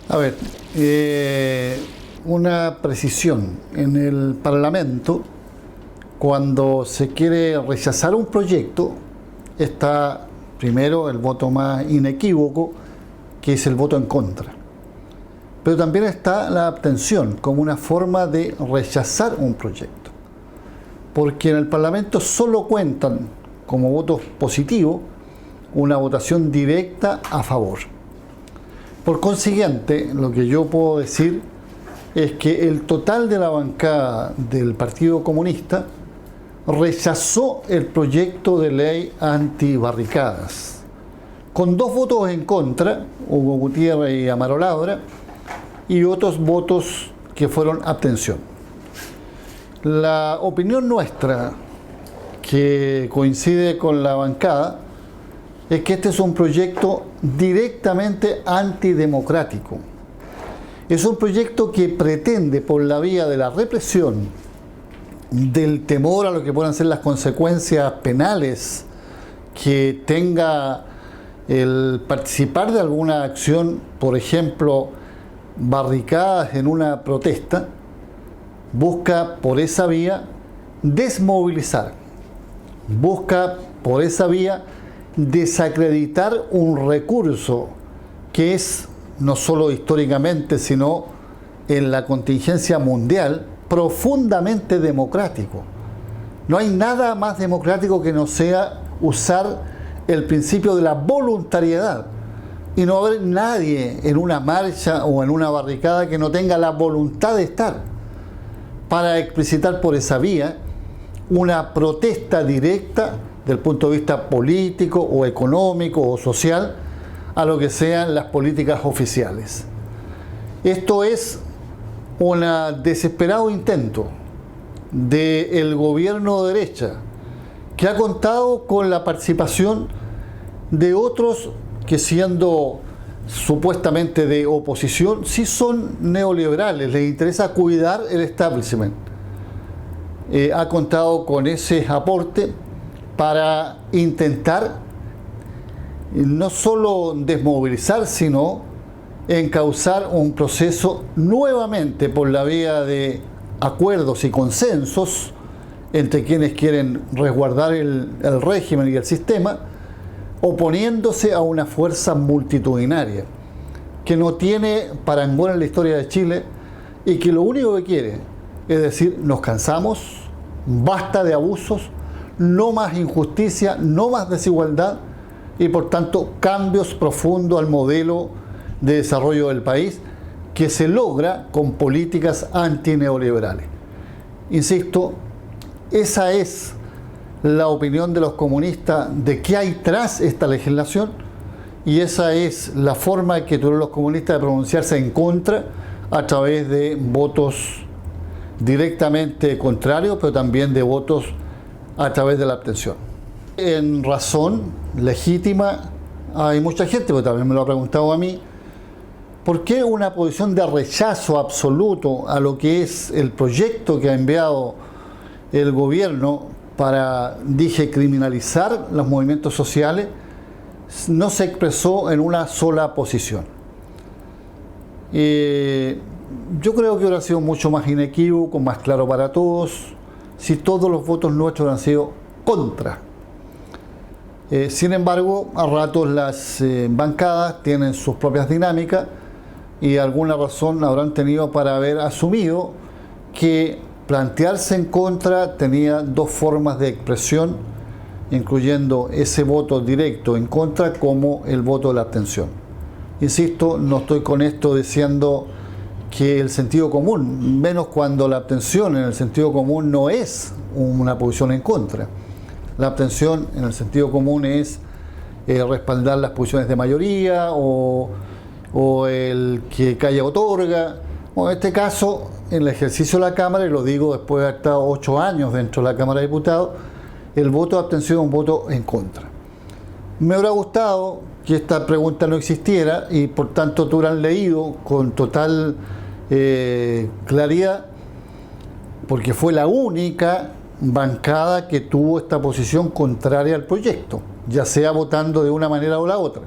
A ver, una precisión. En el Parlamento, cuando se quiere rechazar un proyecto, está primero el voto más inequívoco, que es el voto en contra. Pero también está la abstención como una forma de rechazar un proyecto. Porque en el Parlamento solo cuentan como votos positivos una votación directa a favor. Por consiguiente, lo que yo puedo decir es que el total de la bancada del Partido Comunista rechazó el proyecto de ley antibarricadas, con 2 votos en contra, Hugo Gutiérrez y Amaro Labra, y otros votos que fueron abstención. La opinión nuestra, que coincide con la bancada, es que este es un proyecto directamente antidemocrático. Es un proyecto que pretende, por la vía de la represión, del temor a lo que puedan ser las consecuencias penales que tenga el participar de alguna acción, por ejemplo, barricadas en una protesta, busca por esa vía desmovilizar, busca por esa vía desacreditar un recurso que es, no solo históricamente, sino en la contingencia mundial, profundamente democrático. No hay nada más democrático que no sea usar el principio de la voluntariedad. Y no va a haber nadie en una marcha o en una barricada que no tenga la voluntad de estar para explicitar por esa vía una protesta directa del punto de vista político o económico o social a lo que sean las políticas oficiales. Esto es un desesperado intento del gobierno de derecha que ha contado con la participación de otros que, siendo supuestamente de oposición, sí son neoliberales, les interesa cuidar el establishment. Ha contado con ese aporte para intentar no solo desmovilizar, sino encauzar un proceso nuevamente por la vía de acuerdos y consensos entre quienes quieren resguardar el régimen y el sistema, oponiéndose a una fuerza multitudinaria que no tiene parangón en la historia de Chile y que lo único que quiere es decir: nos cansamos, basta de abusos, no más injusticia, no más desigualdad y por tanto cambios profundos al modelo de desarrollo del país que se logra con políticas antineoliberales. Insisto, esa es la opinión de los comunistas de qué hay tras esta legislación y esa es la forma que tuvieron los comunistas de pronunciarse en contra a través de votos directamente contrarios, pero también de votos a través de la abstención. En razón legítima hay mucha gente, pero también me lo ha preguntado a mí, ¿por qué una posición de rechazo absoluto a lo que es el proyecto que ha enviado el gobierno para, dije, criminalizar los movimientos sociales, no se expresó en una sola posición? Yo creo que hubiera sido mucho más inequívoco, más claro para todos, si todos los votos nuestros han sido contra. Sin embargo, a ratos las bancadas tienen sus propias dinámicas y alguna razón habrán tenido para haber asumido que plantearse en contra tenía 2 formas de expresión, incluyendo ese voto directo en contra como el voto de la abstención. Insisto, no estoy con esto diciendo que el sentido común, menos cuando la abstención en el sentido común no es una posición en contra. La abstención en el sentido común es respaldar las posiciones de mayoría o el que calla otorga. Bueno, en este caso, en el ejercicio de la Cámara, y lo digo después de haber estado 8 años dentro de la Cámara de Diputados, el voto de abstención es un voto en contra. Me hubiera gustado que esta pregunta no existiera y por tanto tú hubieran leído con total claridad, porque fue la única bancada que tuvo esta posición contraria al proyecto, ya sea votando de una manera o la otra.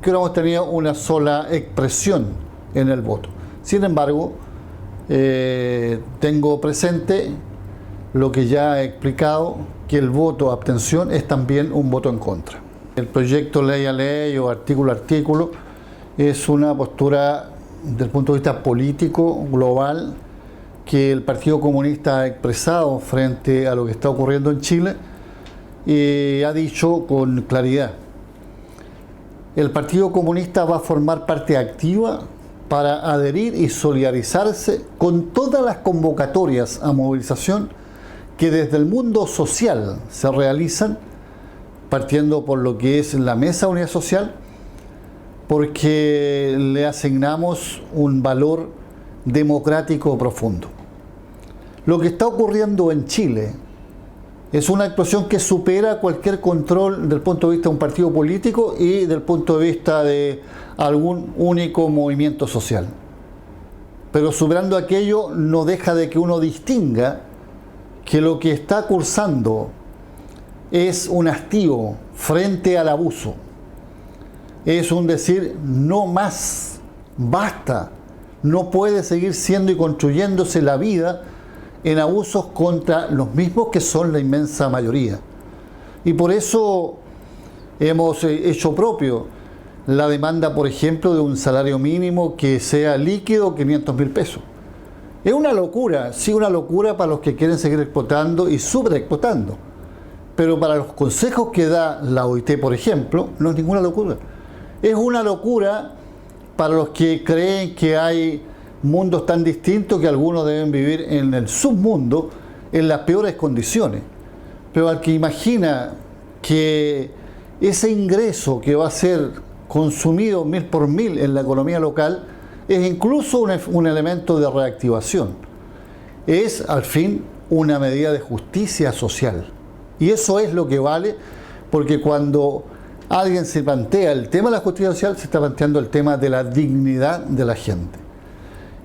Que hubiéramos tenido una sola expresión en el voto. Sin embargo, tengo presente lo que ya he explicado, que el voto abstención es también un voto en contra. El proyecto ley a ley o artículo a artículo es una postura desde el punto de vista político global que el Partido Comunista ha expresado frente a lo que está ocurriendo en Chile y ha dicho con claridad: el Partido Comunista va a formar parte activa para adherir y solidarizarse con todas las convocatorias a movilización que desde el mundo social se realizan, partiendo por lo que es la Mesa de Unidad Social, porque le asignamos un valor democrático profundo. Lo que está ocurriendo en Chile es una explosión que supera cualquier control desde el punto de vista de un partido político y desde el punto de vista de algún único movimiento social. Pero superando aquello, no deja de que uno distinga que lo que está cursando es un hastío frente al abuso. Es un decir, no más, basta, no puede seguir siendo y construyéndose la vida en abusos contra los mismos que son la inmensa mayoría. Y por eso hemos hecho propio la demanda, por ejemplo, de un salario mínimo que sea líquido, 500.000 pesos. Es una locura, sí, una locura para los que quieren seguir explotando y sobreexplotando. Pero para los consejos que da la OIT, por ejemplo, no es ninguna locura. Es una locura para los que creen que hay mundos tan distintos que algunos deben vivir en el submundo en las peores condiciones. Pero al que imagina que ese ingreso que va a ser consumido 1000 por 1000 en la economía local es incluso un elemento de reactivación. Es al fin una medida de justicia social. Y eso es lo que vale, porque cuando alguien se plantea el tema de la justicia social, se está planteando el tema de la dignidad de la gente.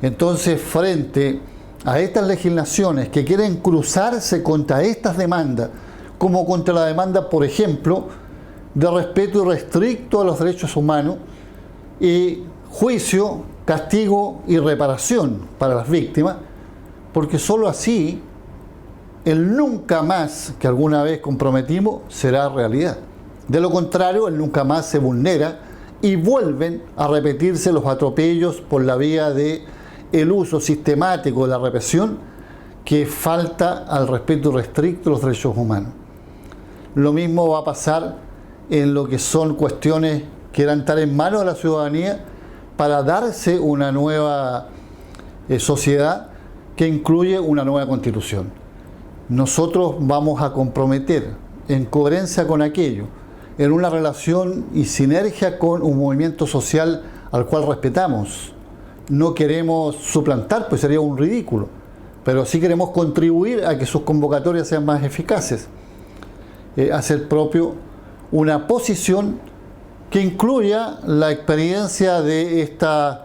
Entonces, frente a estas legislaciones que quieren cruzarse contra estas demandas, como contra la demanda, por ejemplo, de respeto irrestricto a los derechos humanos y juicio, castigo y reparación para las víctimas, porque sólo así el nunca más que alguna vez comprometimos será realidad. De lo contrario, el nunca más se vulnera y vuelven a repetirse los atropellos por la vía de el uso sistemático de la represión que falta al respeto irrestricto de los derechos humanos. Lo mismo va a pasar en lo que son cuestiones que eran estar en manos de la ciudadanía para darse una nueva sociedad que incluye una nueva constitución. Nosotros vamos a comprometer, en coherencia con aquello, en una relación y sinergia con un movimiento social al cual respetamos. No queremos suplantar, pues sería un ridículo, pero sí queremos contribuir a que sus convocatorias sean más eficaces. Hacer propio una posición que incluya la experiencia de estas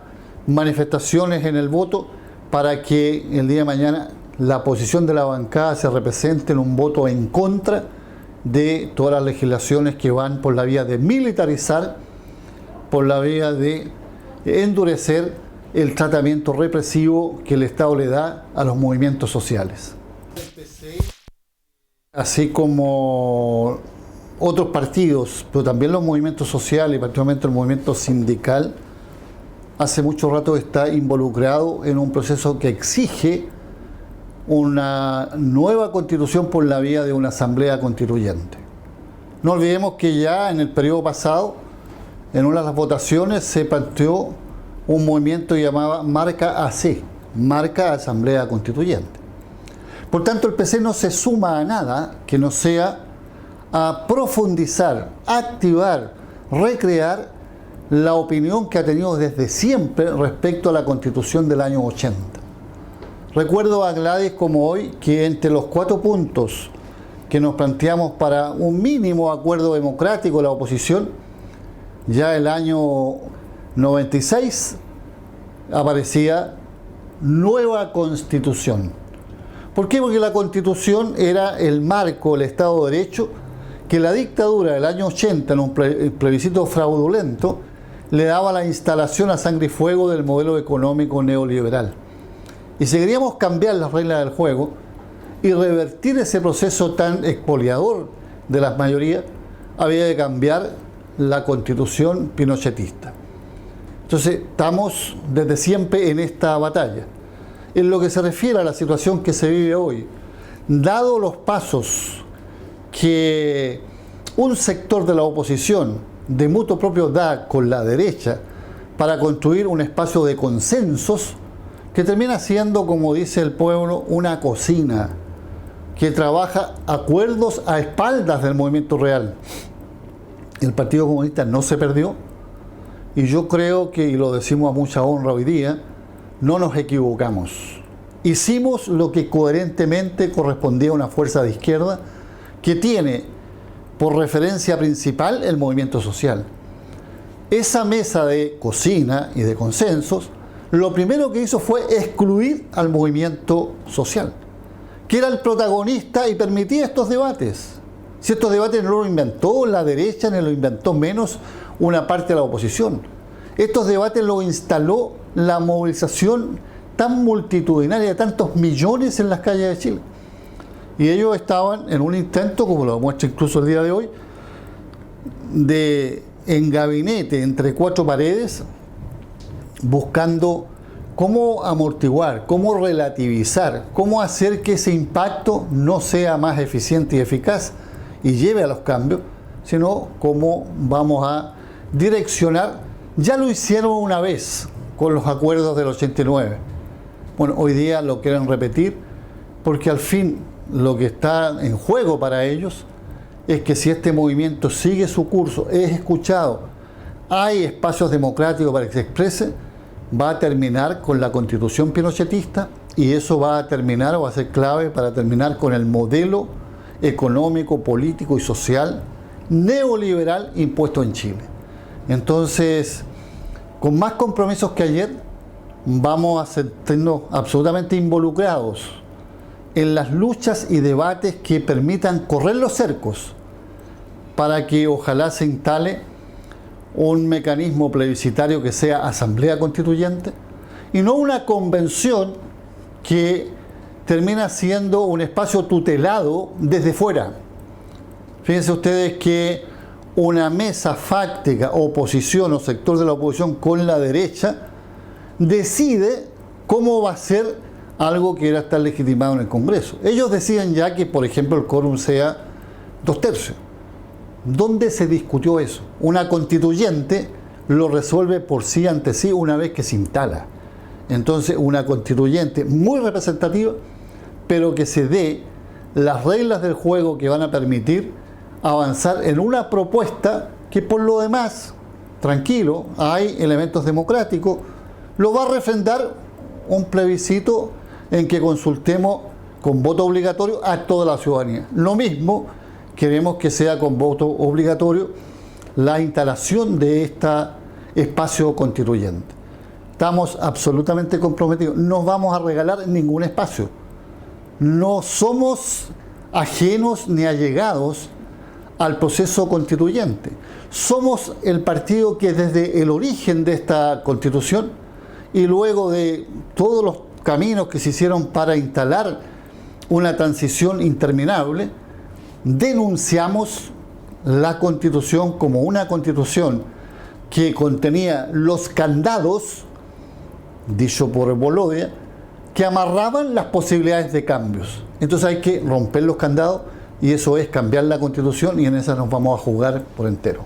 manifestaciones en el voto para que el día de mañana la posición de la bancada se represente en un voto en contra de todas las legislaciones que van por la vía de militarizar, por la vía de endurecer el tratamiento represivo que el Estado le da a los movimientos sociales. Así como otros partidos, pero también los movimientos sociales y particularmente el movimiento sindical, hace mucho rato está involucrado en un proceso que exige una nueva constitución por la vía de una asamblea constituyente. No olvidemos que ya en el periodo pasado, en una de las votaciones, se planteó un movimiento llamado Marca AC, Marca Asamblea Constituyente. Por tanto, el PC no se suma a nada que no sea a profundizar, activar, recrear la opinión que ha tenido desde siempre respecto a la Constitución del año 80. Recuerdo a Gladys como hoy que entre los 4 puntos que nos planteamos para un mínimo acuerdo democrático de la oposición, ya el año 96 aparecía nueva Constitución. ¿Por qué? Porque la Constitución era el marco, el Estado de Derecho, que la dictadura del año 80, en un plebiscito fraudulento, le daba la instalación a sangre y fuego del modelo económico neoliberal. Y si queríamos cambiar las reglas del juego y revertir ese proceso tan expoliador de las mayorías, había que cambiar la constitución pinochetista. Entonces, estamos desde siempre en esta batalla. En lo que se refiere a la situación que se vive hoy, dado los pasos que un sector de la oposición de mutuo propio da con la derecha para construir un espacio de consensos que termina siendo, como dice el pueblo, una cocina que trabaja acuerdos a espaldas del movimiento real. El Partido Comunista no se perdió y yo creo que, y lo decimos a mucha honra hoy día, no nos equivocamos. Hicimos lo que coherentemente correspondía a una fuerza de izquierda que tiene por referencia principal el movimiento social. Esa mesa de cocina y de consensos, lo primero que hizo fue excluir al movimiento social, que era el protagonista y permitía estos debates. Si estos debates no lo inventó la derecha, ni lo inventó menos una parte de la oposición. Estos debates lo instaló la movilización tan multitudinaria de tantos millones en las calles de Chile. Y ellos estaban en un intento, como lo demuestra incluso el día de hoy, en gabinete, entre cuatro paredes, buscando cómo amortiguar, cómo relativizar, cómo hacer que ese impacto no sea más eficiente y eficaz y lleve a los cambios, sino cómo vamos a direccionar. Ya lo hicieron una vez con los acuerdos del 89. Bueno, hoy día lo quieren repetir porque al fin lo que está en juego para ellos es que si este movimiento sigue su curso, es escuchado, hay espacios democráticos para que se exprese, va a terminar con la constitución pinochetista y eso va a terminar o va a ser clave para terminar con el modelo económico, político y social neoliberal impuesto en Chile. Entonces, con más compromisos que ayer, vamos a sentirnos absolutamente involucrados en las luchas y debates que permitan correr los cercos para que ojalá se instale un mecanismo plebiscitario que sea asamblea constituyente y no una convención que termina siendo un espacio tutelado desde fuera. Fíjense ustedes que una mesa fáctica, oposición o sector de la oposición con la derecha, decide cómo va a ser algo que era estar legitimado en el Congreso. Ellos decían ya que, por ejemplo, el quórum sea 2/3. ¿Dónde se discutió eso? Una constituyente lo resuelve por sí ante sí una vez que se instala. Entonces, una constituyente muy representativa, pero que se dé las reglas del juego que van a permitir avanzar en una propuesta que, por lo demás, tranquilo, hay elementos democráticos, lo va a refrendar un plebiscito en que consultemos con voto obligatorio a toda la ciudadanía. Lo mismo queremos que sea con voto obligatorio la instalación de este espacio constituyente. Estamos absolutamente comprometidos. No vamos a regalar ningún espacio. No somos ajenos ni allegados al proceso constituyente. Somos el partido que desde el origen de esta constitución y luego de todos los caminos que se hicieron para instalar una transición interminable, denunciamos la constitución como una constitución que contenía los candados, dicho por Bolodia, que amarraban las posibilidades de cambios. Entonces hay que romper los candados y eso es cambiar la constitución y en esa nos vamos a jugar por entero.